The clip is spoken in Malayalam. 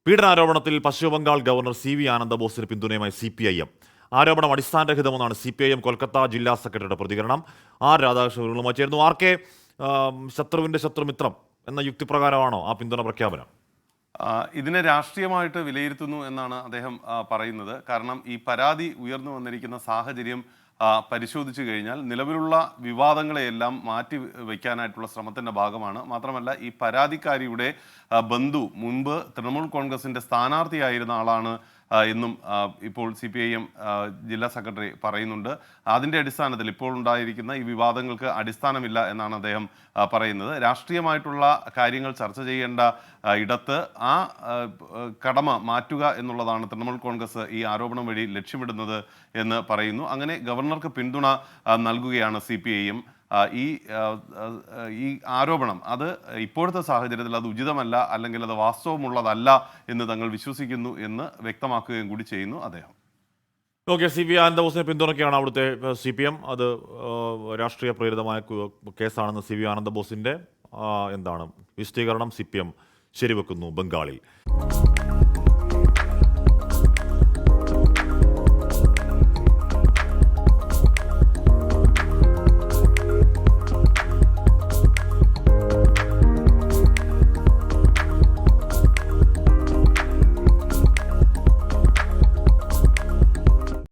പീഡനാരോപണത്തിൽ പശ്ചിമബംഗാൾ ഗവർണർ CV ആനന്ദബോസിന് പിന്തുണയുമായി CPIM. ആരോപണം അടിസ്ഥാനരഹിതമെന്നാണ് CPIM കൊൽക്കത്ത ജില്ലാ സെക്രട്ടറിയുടെ പ്രതികരണം. രാധാകൃഷ്ണനുമായി ചേർന്നു. ആർക്കെ ശത്രുവിന്റെ ശത്രുമിത്രം എന്ന യുക്തിപ്രകാരമാണോ ആ പിന്തുണ പ്രഖ്യാപനം? ഇതിനെ രാഷ്ട്രീയമായിട്ട് വിലയിരുത്തുന്നു എന്നാണ് അദ്ദേഹം പറയുന്നത്. കാരണം ഈ പരാതി ഉയർന്നു വന്നിരിക്കുന്ന സാഹചര്യം പരിശോധിച്ചു കഴിഞ്ഞാൽ നിലവിലുള്ള വിവാദങ്ങളെയെല്ലാം മാറ്റി വയ്ക്കാനായിട്ടുള്ള ശ്രമത്തിൻ്റെ ഭാഗമാണ്. മാത്രമല്ല, ഈ പരാതിക്കാരിയുടെ ബന്ധു മുൻപ് തൃണമൂൽ കോൺഗ്രസിൻ്റെ സ്ഥാനാർത്ഥിയായിരുന്ന ആളാണ് എന്നും ഇപ്പോൾ CPIM ജില്ലാ സെക്രട്ടറി പറയുന്നുണ്ട്. അതിൻ്റെ അടിസ്ഥാനത്തിൽ ഇപ്പോൾ ഉണ്ടായിരിക്കുന്ന ഈ വിവാദങ്ങൾക്ക് അടിസ്ഥാനമില്ല എന്നാണ് അദ്ദേഹം പറയുന്നത്. രാഷ്ട്രീയമായിട്ടുള്ള കാര്യങ്ങൾ ചർച്ച ചെയ്യേണ്ട ഇടത്ത് ആ കടമ മാറ്റുക എന്നുള്ളതാണ് തൃണമൂൽ കോൺഗ്രസ് ഈ ആരോപണം വഴി ലക്ഷ്യമിടുന്നത് എന്ന് പറയുന്നു. അങ്ങനെ ഗവർണർക്ക് പിന്തുണ നൽകുകയാണ് CPIM. ഈ ആരോപണം അത് ഇപ്പോഴത്തെ സാഹചര്യത്തിൽ അത് ഉചിതമല്ല, അല്ലെങ്കിൽ അത് വാസ്തവമുള്ളതല്ല എന്ന് തങ്ങൾ വിശ്വസിക്കുന്നു എന്ന് വ്യക്തമാക്കുകയും കൂടി ചെയ്യുന്നു അദ്ദേഹം. ഓക്കെ, CV ആനന്ദബോസിനെ പിന്തുണയ്ക്കുകയാണ് അവിടുത്തെ CPM. അത് രാഷ്ട്രീയ പ്രേരിതമായ കേസാണെന്ന് CV ആനന്ദബോസിന്റെ വിശദീകരണം CPM ശരിവെക്കുന്നു ബംഗാളിൽ.